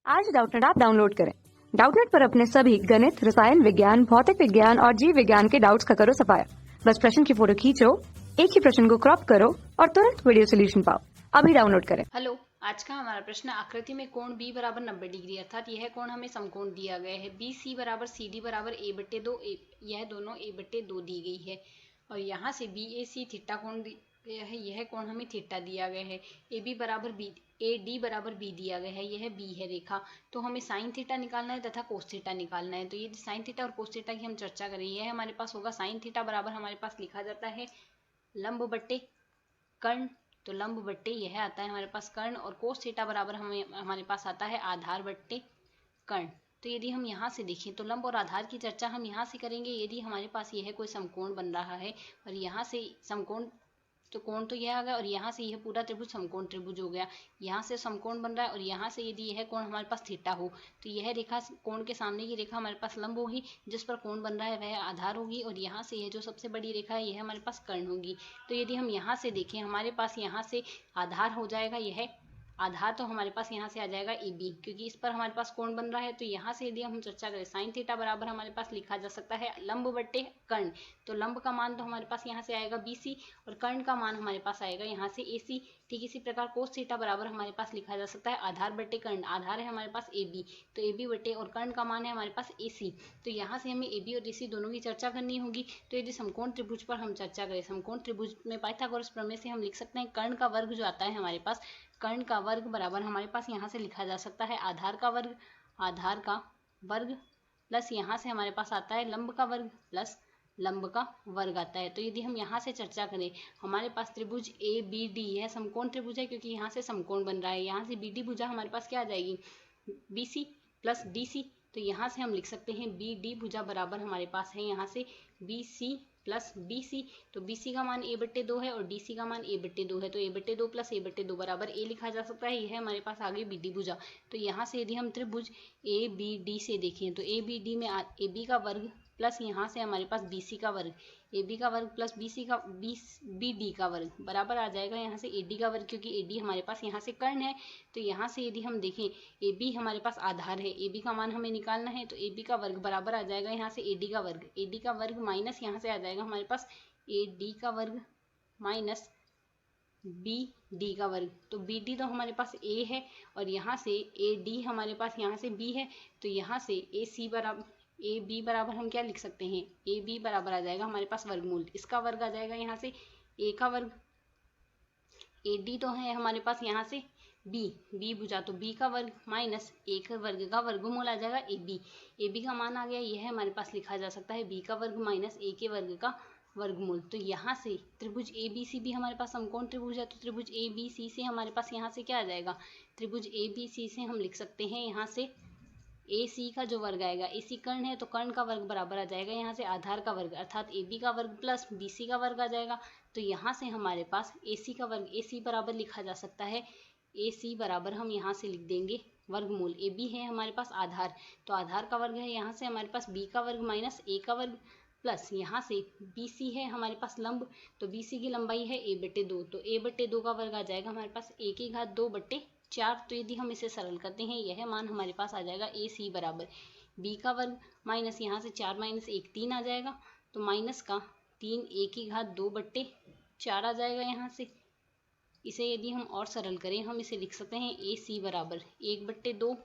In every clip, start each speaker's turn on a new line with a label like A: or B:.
A: आज Doubtnut app download करें। Doubtnut पर अपने सभी गणित, रसायन विज्ञान, भौतिक विज्ञान और जीव विज्ञान के डाउट्स का करो सफाया। बस प्रश्न की फोटो खींचो, एक ही प्रश्न को क्रॉप करो और तुरंत वीडियो सोल्यूशन पाओ। अभी डाउनलोड करें।
B: हेलो, आज का हमारा प्रश्न आकृति में कोण B बराबर 90 डिग्री अर्थात यह कोण हमें समकोण दिया गया है। BC बराबर CD बराबर A/2 यह दोनों A/2 दी गई है और यहाँ से BAC थीटा कोण दिया है, यह कोण हमें थीटा दिया गया है। AB बराबर B, AD बराबर B दिया गया है, यह B है रेखा। तो हमें साइन थीटा निकालना है तथा कोस थीटा निकालना है। तो ये साइन थीटा और कोस थीटा की हम चर्चा करें, यह हमारे पास होगा साइन थीटा बराबर हमारे पास लिखा जाता है लंब बट्टे कर्ण। तो लंब बट्टे यह आता है हमारे पास कर्ण और कोस थीटा बराबर हमारे पास आता है आधार बट्टे कर्ण। तो यदि हम यहाँ से देखें तो लंब और आधार की चर्चा हम यहाँ से करेंगे। यदि हमारे पास यह कोई समकोण बन रहा है और यहाँ से समकोण, तो कोण तो यह आ गया और यहाँ से यह पूरा त्रिभुज समकोण त्रिभुज हो गया। यहाँ से समकोण बन रहा है और यहाँ से यदि यह कोण हमारे पास थीटा हो तो यह रेखा कोण के सामने की रेखा हमारे पास लंब होगी, जिस पर कोण बन रहा है वह आधार होगी और यहाँ से यह जो सबसे बड़ी रेखा है यह हमारे पास कर्ण होगी। तो यदि हम यहाँ से देखें हमारे पास यहाँ से आधार हो जाएगा, यह आधार तो हमारे पास यहाँ से आ जाएगा AB, क्योंकि इस पर हमारे पास कोण बन रहा है। तो यहाँ से यदि हम चर्चा करें साइन थीटा बराबर हमारे पास लिखा जा सकता है लंब बट्टे कर्ण। तो लंब का मान तो हमारे पास यहाँ से आएगा BC और कर्ण का मान हमारे पास आएगा यहाँ से AC। ठीक इसी प्रकार कोस थीटा बराबर हमारे पास लिखा जा सकता है आधार बट्टे कर्ण। आधार है हमारे पास AB, तो AB बट्टे और कर्ण का मान है हमारे पास AC। तो यहाँ से हमें AB और AC दोनों की चर्चा करनी होगी। तो यदि समकोण त्रिभुज पर हम चर्चा करें, समकोण त्रिभुज में पाइथागोरस प्रमेय से हम लिख सकते हैं कर्ण का वर्ग जो आता है हमारे पास, कर्ण का वर्ग बराबर हमारे पास यहाँ से लिखा जा सकता है आधार का वर्ग प्लस यहाँ से हमारे पास आता है लंब का वर्ग प्लस लंब का वर्ग आता है। तो यदि हम यहाँ से चर्चा करें हमारे पास त्रिभुज ABD यह समकोण त्रिभुज है, क्योंकि यहाँ से समकोण बन रहा है। यहाँ से BD भुजा हमारे पास क्या आ जाएगी BC प्लस DC। तो यहाँ से हम लिख सकते हैं BD भुजा बराबर हमारे पास है यहाँ से BC प्लस BC। तो BC का मान A/2 है और DC का मान A/2 है। तो A/2 प्लस A/2 बराबर A लिखा जा सकता है। यह हमारे पास आगे BD भुजा। तो यहाँ से यदि हम त्रिभुज ABD से देखें तो ABD में AB का वर्ग प्लस यहाँ से हमारे पास BC का वर्ग, AB का वर्ग प्लस BD का वर्ग बराबर आ जाएगा यहाँ से AD का वर्ग, क्योंकि AD हमारे पास यहाँ से कर्ण है। तो यहाँ से यदि हम देखें AB हमारे पास आधार है, AB का मान हमें निकालना है। तो AB का वर्ग बराबर आ जाएगा यहाँ से AD का वर्ग माइनस यहाँ से आ जाएगा हमारे पास AD का वर्ग माइनस BD का वर्ग। तो BD तो हमारे पास A है और यहाँ से AD हमारे पास यहाँ से B है। तो यहाँ से AB बराबर हम क्या लिख सकते हैं, AB बराबर आ जाएगा हमारे पास वर्गमूल, इसका वर्ग आ जाएगा यहाँ से A का वर्ग। AD तो है हमारे पास यहाँ से B भुजा, तो B का वर्ग माइनस A का वर्ग का वर्गमूल आ जाएगा AB का मान आ गया, यह हमारे पास लिखा जा सकता है B का वर्ग माइनस A के वर्ग का वर्गमूल। तो यहाँ से त्रिभुज ABC भी हमारे पास समकोण त्रिभुज है। तो त्रिभुज ABC से हमारे पास यहाँ से क्या आ जाएगा, त्रिभुज ABC से हम लिख सकते हैं यहाँ से AC का जो वर्ग आएगा, AC कर्ण है तो कर्ण का वर्ग बराबर आ जाएगा यहाँ से आधार का वर्ग अर्थात AB का वर्ग प्लस BC का वर्ग आ जाएगा। तो यहाँ से हमारे पास AC का वर्ग AC बराबर लिखा जा सकता है, AC बराबर हम यहाँ से लिख देंगे वर्गमूल। AB है हमारे पास आधार, तो आधार का वर्ग है यहाँ से हमारे पास B का वर्ग माइनस A का वर्ग प्लस यहाँ से BC है हमारे पास लंब, तो BC की लंबाई है A/2, तो A/2 का वर्ग आ जाएगा हमारे पास A⁴ तो यदि हम इसे सरल करते हैं यह मान हमारे पास आ जाएगा AC बराबर B का वर्ग माइनस यहाँ से 4 माइनस 1 3 आ जाएगा, तो माइनस का 3 A⁴ आ जाएगा यहाँ से। इसे यदि हम और सरल करें हम इसे लिख सकते हैं AC बराबर 1/2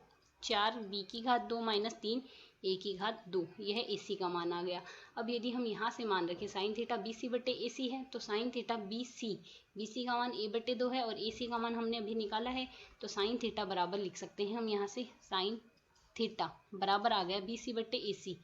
B: 4 B⁴ माइनस 3 A⁴, यह AC का मान आ गया। अब यदि हम यहाँ से मान रखें साइन थीटा BC/AC है, तो साइन थीटा BC का मान A/2 है और AC का मान हमने अभी निकाला है। तो साइन थीटा बराबर लिख सकते हैं हम यहाँ से साइन थीटा बराबर आ गया BC/AC।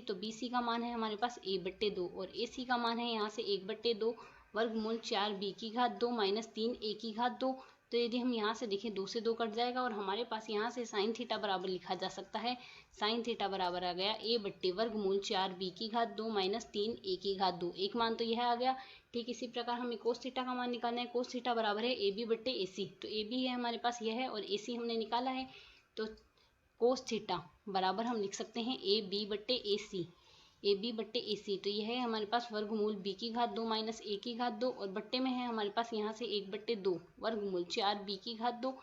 B: तो BC का मान है हमारे पास A/2 और AC का मान है यहाँ से 1/2 वर्गमूल 4 B⁴ माइनस 3 A⁴। तो यदि हम यहाँ से देखें 2 से 2 कट जाएगा और हमारे पास यहाँ से साइन थीटा बराबर लिखा जा सकता है, साइन थीटा बराबर आ गया A/वर्गमूल 4 B⁴ माइनस 3 A⁴, एक मान तो यह आ गया। ठीक इसी प्रकार हमें कोस थीटा का मान निकालना है। कोस थीटा बराबर है AB/AC, तो AB है हमारे पास यह है और AC हमने निकाला है। तो कोस थीटा बराबर हम लिख सकते हैं AB/AC, तो यह है हमारे पास वर्गमूल B⁴ माइनस A⁴ और बट्टे में है हमारे पास यहाँ से 1/2 वर्गमूल 4 B⁴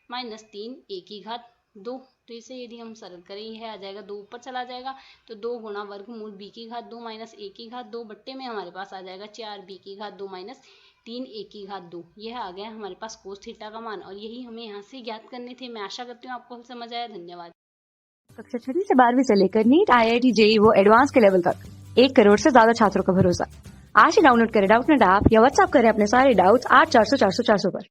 B: माइनस 3 ए की घात 2। तो इसे यदि हम सरल करें, यह आ जाएगा 2 ऊपर चला जाएगा तो 2 गुणा वर्गमूल बी की घात 2 माइनस ए की घात 2 बट्टे में हमारे पास आ जाएगा 4 बी की घात 2 माइनस 3 ए की घात 2। यह आ गया हमारे पास कोस थीटा का मान, और यही हमें यहाँ से ज्ञात करने थे। मैं आशा करती हूँ आपको समझ आया। धन्यवाद।
A: कक्षा 6वीं से 12वीं से लेकर नीट, IIT, JEE वो एडवांस के लेवल तक 1 करोड़ से ज्यादा छात्रों का भरोसा। आज ही डाउनलोड करें डाउटनेट ऐप या व्हाट्सएप करें अपने सारे डाउट्स 8400 400 400 पर।